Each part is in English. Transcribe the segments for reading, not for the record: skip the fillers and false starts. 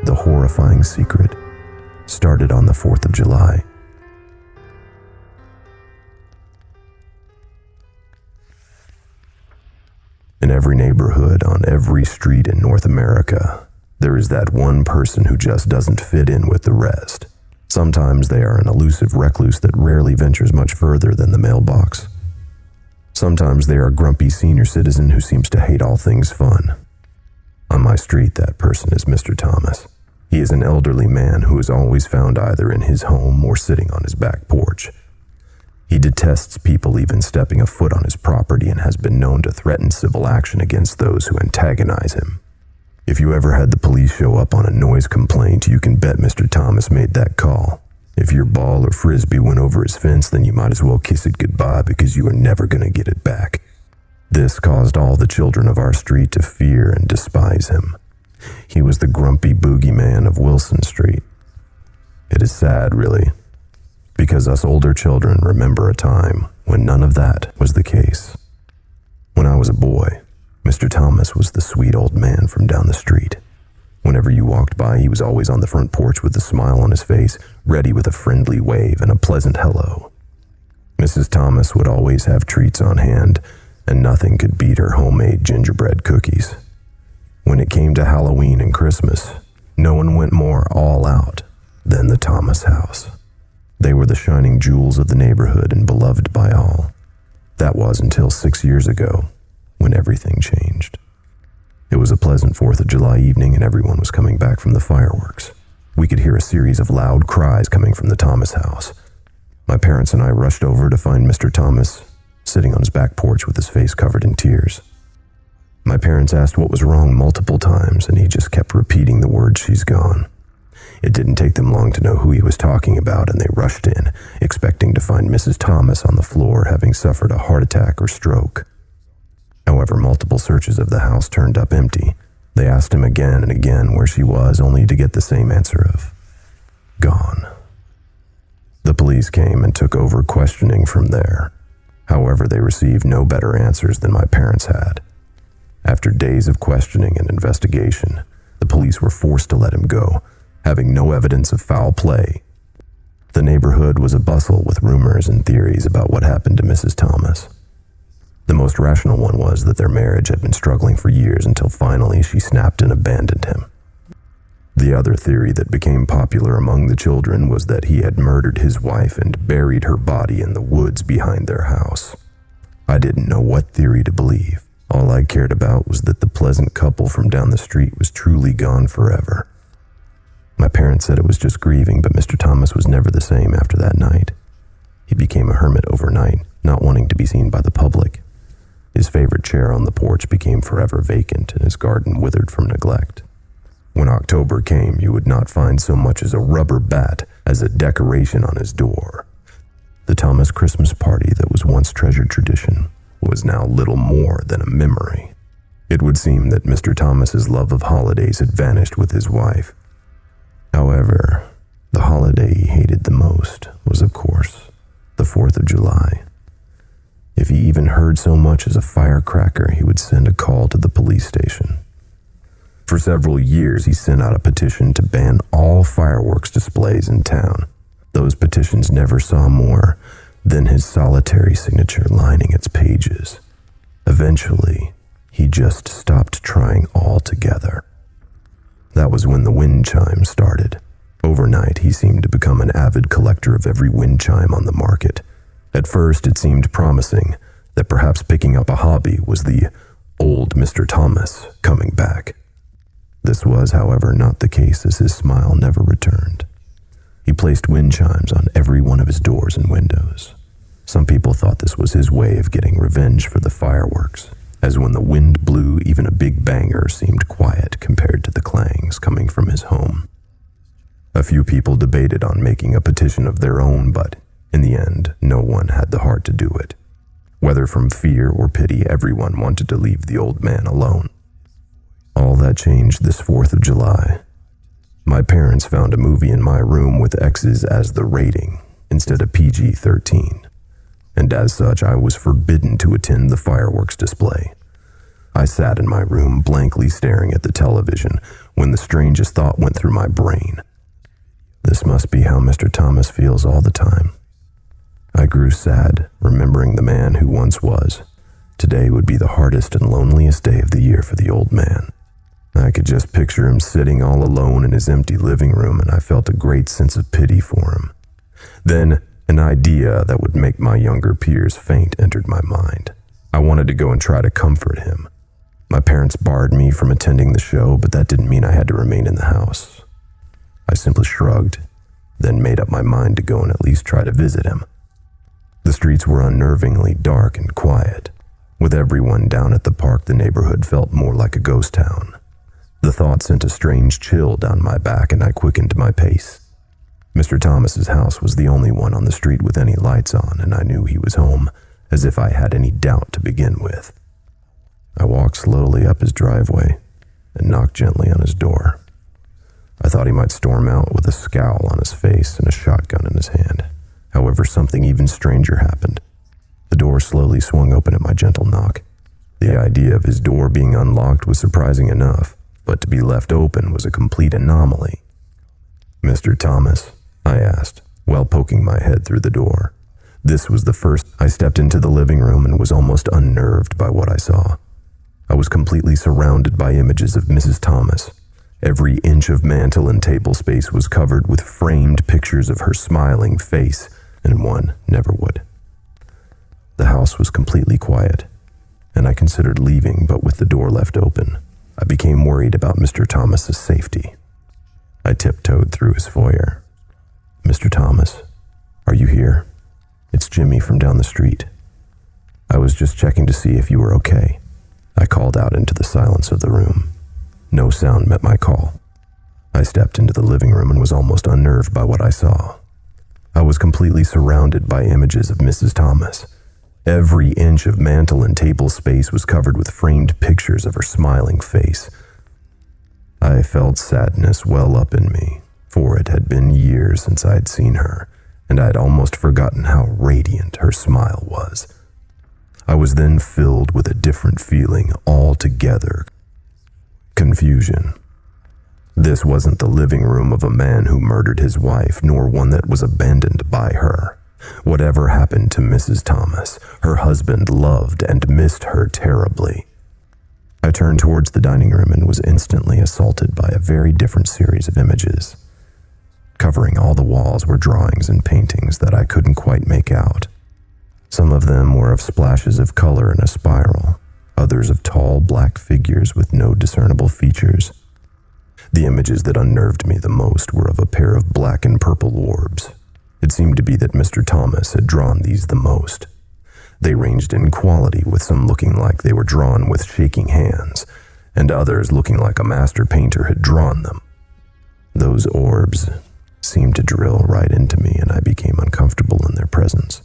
The horrifying secret started on the 4th of July. In every neighborhood, on every street in North America, there is that one person who just doesn't fit in with the rest. Sometimes they are an elusive recluse that rarely ventures much further than the mailbox. Sometimes they are a grumpy senior citizen who seems to hate all things fun. On my street, that person is Mr. Thomas. He is an elderly man who is always found either in his home or sitting on his back porch. He detests people even stepping a foot on his property and has been known to threaten civil action against those who antagonize him. If you ever had the police show up on a noise complaint, you can bet Mr. Thomas made that call. If your ball or frisbee went over his fence, then you might as well kiss it goodbye because you are never going to get it back. This caused all the children of our street to fear and despise him. He was the grumpy boogeyman of Wilson Street. It is sad, really, because us older children remember a time when none of that was the case. When I was a boy, Mr. Thomas was the sweet old man from down the street. Whenever you walked by, he was always on the front porch with a smile on his face, ready with a friendly wave and a pleasant hello. Mrs. Thomas would always have treats on hand, and nothing could beat her homemade gingerbread cookies. When it came to Halloween and Christmas, no one went more all out than the Thomas house. They were the shining jewels of the neighborhood and beloved by all. That was until 6 years ago, when everything changed. It was a pleasant 4th of July evening and everyone was coming back from the fireworks. We could hear a series of loud cries coming from the Thomas house. My parents and I rushed over to find Mr. Thomas sitting on his back porch with his face covered in tears. My parents asked what was wrong multiple times, and he just kept repeating the word, "She's gone." It didn't take them long to know who he was talking about, and they rushed in, expecting to find Mrs. Thomas on the floor, having suffered a heart attack or stroke. However, multiple searches of the house turned up empty. They asked him again and again where she was, only to get the same answer of, "Gone." The police came and took over questioning from there. However, they received no better answers than my parents had. After days of questioning and investigation, the police were forced to let him go, having no evidence of foul play. The neighborhood was abustle with rumors and theories about what happened to Mrs. Thomas. The most rational one was that their marriage had been struggling for years until finally she snapped and abandoned him. The other theory that became popular among the children was that he had murdered his wife and buried her body in the woods behind their house. I didn't know what theory to believe. All I cared about was that the pleasant couple from down the street was truly gone forever. My parents said it was just grieving, but Mr. Thomas was never the same after that night. He became a hermit overnight, not wanting to be seen by the public. His favorite chair on the porch became forever vacant, and his garden withered from neglect. When October came, you would not find so much as a rubber bat as a decoration on his door. The Thomas Christmas party that was once treasured tradition was now little more than a memory. It would seem that Mr. Thomas's love of holidays had vanished with his wife. However, the holiday he hated the most was, of course, the 4th of July. If he even heard so much as a firecracker, he would send a call to the police station. For several years, he sent out a petition to ban all fireworks displays in town. Those petitions never saw more than his solitary signature lining its pages. Eventually, he just stopped trying altogether. That was when the wind chime started. Overnight, he seemed to become an avid collector of every wind chime on the market. At first, it seemed promising that perhaps picking up a hobby was the old Mr. Thomas coming back. This was, however, not the case, as his smile never returned. He placed wind chimes on every one of his doors and windows. Some people thought this was his way of getting revenge for the fireworks, as when the wind blew, even a big banger seemed quiet compared to the clangs coming from his home. A few people debated on making a petition of their own, but in the end, no one had the heart to do it. Whether from fear or pity, everyone wanted to leave the old man alone. All that changed this 4th of July. My parents found a movie in my room with X's as the rating instead of PG-13, and as such I was forbidden to attend the fireworks display. I sat in my room, blankly staring at the television, when the strangest thought went through my brain. This must be how Mr. Thomas feels all the time. I grew sad, remembering the man who once was. Today would be the hardest and loneliest day of the year for the old man. I could just picture him sitting all alone in his empty living room, and I felt a great sense of pity for him. Then, an idea that would make my younger peers faint entered my mind. I wanted to go and try to comfort him. My parents barred me from attending the show, but that didn't mean I had to remain in the house. I simply shrugged, then made up my mind to go and at least try to visit him. The streets were unnervingly dark and quiet. With everyone down at the park, the neighborhood felt more like a ghost town. The thought sent a strange chill down my back, and I quickened my pace. Mr. Thomas's house was the only one on the street with any lights on, and I knew he was home, as if I had any doubt to begin with. I walked slowly up his driveway and knocked gently on his door. I thought he might storm out with a scowl on his face and a shotgun in his hand. However, something even stranger happened. The door slowly swung open at my gentle knock. The idea of his door being unlocked was surprising enough, but to be left open was a complete anomaly. "Mr. Thomas?" I asked, while poking my head through the door. This was the first. I stepped into the living room and was almost unnerved by what I saw. I was completely surrounded by images of Mrs. Thomas. Every inch of mantel and table space was covered with framed pictures of her smiling face, and one never would. The house was completely quiet, and I considered leaving, but with the door left open, I became worried about Mr. Thomas's safety. I tiptoed through his foyer. "Mr. Thomas, are you here? It's Jimmy from down the street. I was just checking to see if you were okay." I called out into the silence of the room. No sound met my call. I stepped into the living room and was almost unnerved by what I saw. I was completely surrounded by images of Mrs. Thomas. Every inch of mantel and table space was covered with framed pictures of her smiling face. I felt sadness well up in me, for it had been years since I had seen her, and I had almost forgotten how radiant her smile was. I was then filled with a different feeling altogether: confusion. This wasn't the living room of a man who murdered his wife, nor one that was abandoned by her. Whatever happened to Mrs. Thomas, her husband loved and missed her terribly. I turned towards the dining room and was instantly assaulted by a very different series of images. Covering all the walls were drawings and paintings that I couldn't quite make out. Some of them were of splashes of color in a spiral, others of tall black figures with no discernible features. The images that unnerved me the most were of a pair of black and purple orbs. It seemed to be that Mr. Thomas had drawn these the most. They ranged in quality, with some looking like they were drawn with shaking hands, and others looking like a master painter had drawn them. Those orbs seemed to drill right into me, and I became uncomfortable in their presence.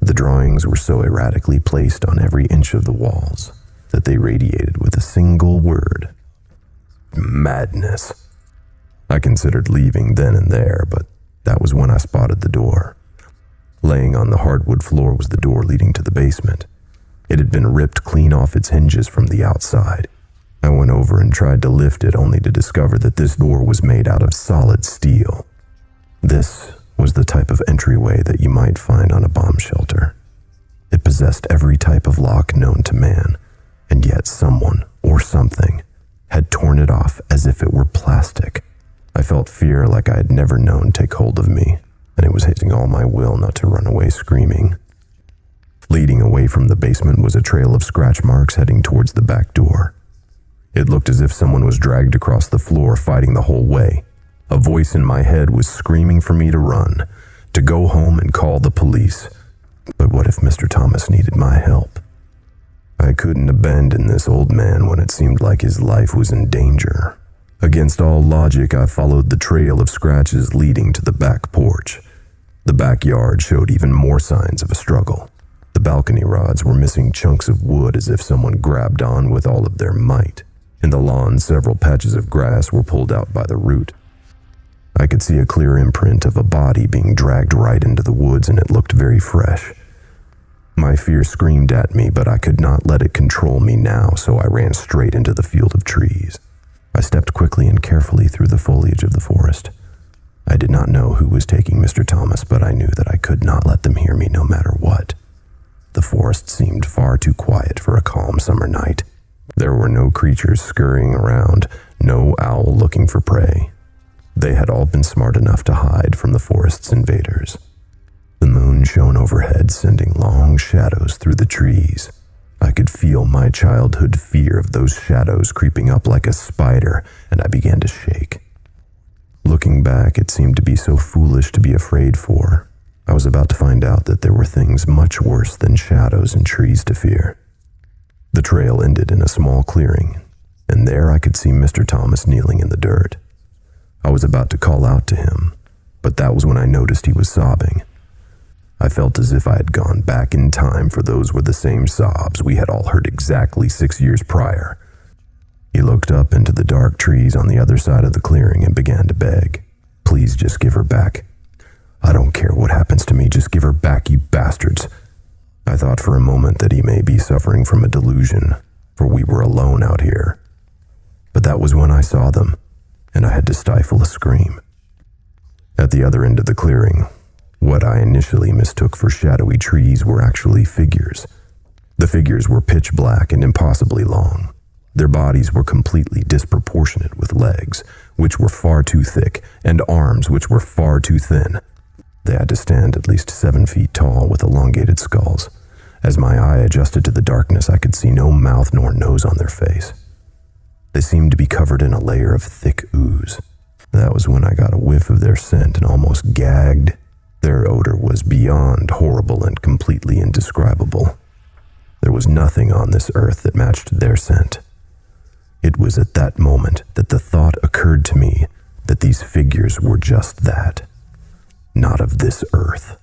The drawings were so erratically placed on every inch of the walls that they radiated with a single word: madness. I considered leaving then and there, but that was when I spotted the door. Laying on the hardwood floor was the door leading to the basement. It had been ripped clean off its hinges from the outside. I went over and tried to lift it, only to discover that this door was made out of solid steel. This was the type of entryway that you might find on a bomb shelter. It possessed every type of lock known to man, and yet someone or something had torn it off as if it were plastic. I felt fear like I had never known take hold of me, and it was hitting all my will not to run away screaming. Leading away from the basement was a trail of scratch marks heading towards the back door. It looked as if someone was dragged across the floor, fighting the whole way. A voice in my head was screaming for me to run, to go home and call the police. But what if Mr. Thomas needed my help? I couldn't abandon this old man when it seemed like his life was in danger. Against all logic, I followed the trail of scratches leading to the back porch. The backyard showed even more signs of a struggle. The balcony rods were missing chunks of wood as if someone grabbed on with all of their might. In the lawn, several patches of grass were pulled out by the root. I could see a clear imprint of a body being dragged right into the woods, and it looked very fresh. My fear screamed at me, but I could not let it control me now, so I ran straight into the field of trees. I stepped quickly and carefully through the foliage of the forest. I did not know who was taking Mr. Thomas, but I knew that I could not let them hear me no matter what. The forest seemed far too quiet for a calm summer night. There were no creatures scurrying around, no owl looking for prey. They had all been smart enough to hide from the forest's invaders. The moon shone overhead, sending long shadows through the trees. I could feel my childhood fear of those shadows creeping up like a spider, and I began to shake. Looking back, it seemed to be so foolish to be afraid for. I was about to find out that there were things much worse than shadows and trees to fear. The trail ended in a small clearing, and there I could see Mr. Thomas kneeling in the dirt. I was about to call out to him, but that was when I noticed he was sobbing. I felt as if I had gone back in time, for those were the same sobs we had all heard exactly 6 years prior. He looked up into the dark trees on the other side of the clearing and began to beg. "Please just give her back. I don't care what happens to me, just give her back, you bastards." I thought for a moment that he may be suffering from a delusion, for we were alone out here. But that was when I saw them, and I had to stifle a scream. At the other end of the clearing, what I initially mistook for shadowy trees were actually figures. The figures were pitch black and impossibly long. Their bodies were completely disproportionate, with legs, which were far too thick, and arms, which were far too thin. They had to stand at least 7 feet tall, with elongated skulls. As my eye adjusted to the darkness, I could see no mouth nor nose on their face. They seemed to be covered in a layer of thick ooze. That was when I got a whiff of their scent and almost gagged. Their odor was beyond horrible and completely indescribable. There was nothing on this earth that matched their scent. It was at that moment that the thought occurred to me that these figures were just that. Not of this earth.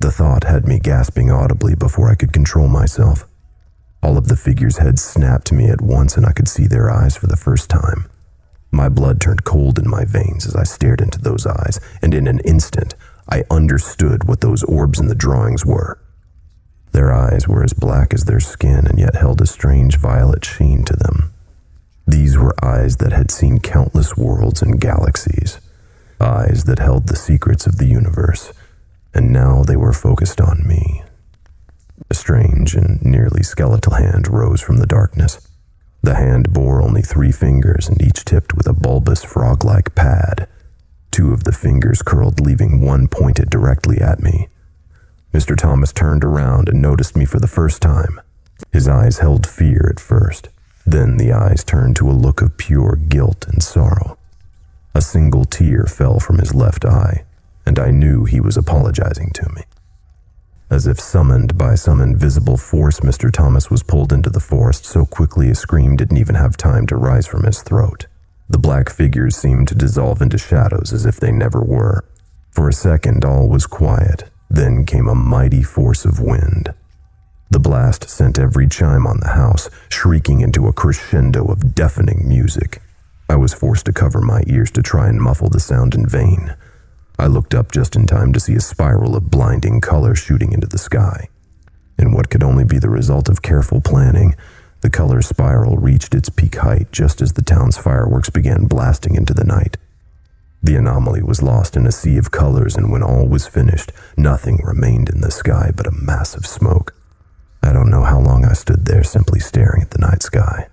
The thought had me gasping audibly before I could control myself. All of the figures' heads snapped to me at once, and I could see their eyes for the first time. My blood turned cold in my veins as I stared into those eyes, and in an instant, I understood what those orbs in the drawings were. Their eyes were as black as their skin, and yet held a strange violet sheen to them. These were eyes that had seen countless worlds and galaxies, eyes that held the secrets of the universe, and now they were focused on me. A strange and nearly skeletal hand rose from the darkness. The hand bore only 3 fingers, and each tipped with a bulbous frog-like pad. 2 of the fingers curled, leaving one pointed directly at me. Mr. Thomas turned around and noticed me for the first time. His eyes held fear at first. Then the eyes turned to a look of pure guilt and sorrow. A single tear fell from his left eye, and I knew he was apologizing to me. As if summoned by some invisible force, Mr. Thomas was pulled into the forest so quickly a scream didn't even have time to rise from his throat. The black figures seemed to dissolve into shadows as if they never were. For a second, all was quiet. Then came a mighty force of wind. The blast sent every chime on the house shrieking into a crescendo of deafening music. I was forced to cover my ears to try and muffle the sound in vain. I looked up just in time to see a spiral of blinding color shooting into the sky. In what could only be the result of careful planning, the color spiral reached its peak height just as the town's fireworks began blasting into the night. The anomaly was lost in a sea of colors, and when all was finished, nothing remained in the sky but a mass of smoke. I don't know how long I stood there simply staring at the night sky.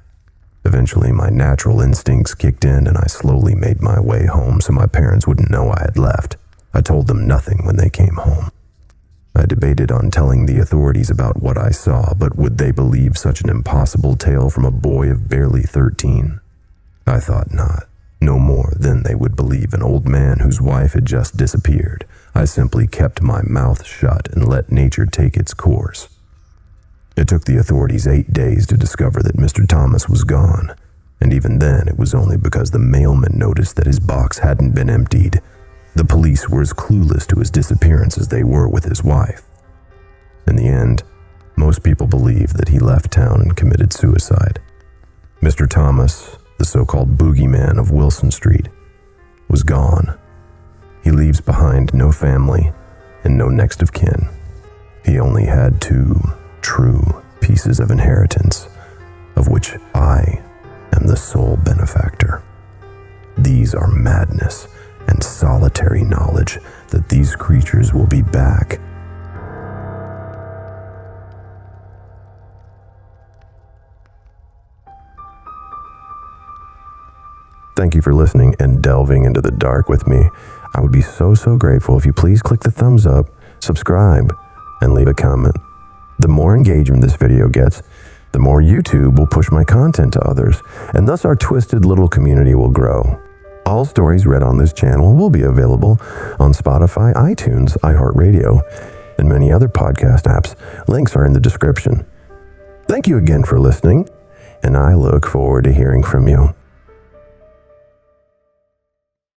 Eventually, my natural instincts kicked in, and I slowly made my way home so my parents wouldn't know I had left. I told them nothing when they came home. I debated on telling the authorities about what I saw, but would they believe such an impossible tale from a boy of barely 13? I thought not. No more than they would believe an old man whose wife had just disappeared. I simply kept my mouth shut and let nature take its course. It took the authorities 8 days to discover that Mr. Thomas was gone, and even then it was only because the mailman noticed that his box hadn't been emptied. The police were as clueless to his disappearance as they were with his wife. In the end, most people believe that he left town and committed suicide. Mr. Thomas, the so-called boogeyman of Wilson Street, was gone. He leaves behind no family and no next of kin. He only had 2 true pieces of inheritance, of which I am the sole benefactor. These are madness and solitary knowledge that these creatures will be back. Thank you for listening and delving into the dark with me. I would be so grateful if you please click the thumbs up, subscribe, and leave a comment. The more engagement this video gets, the more YouTube will push my content to others, and thus our twisted little community will grow. All stories read on this channel will be available on Spotify, iTunes, iHeartRadio, and many other podcast apps. Links are in the description. Thank you again for listening, and I look forward to hearing from you.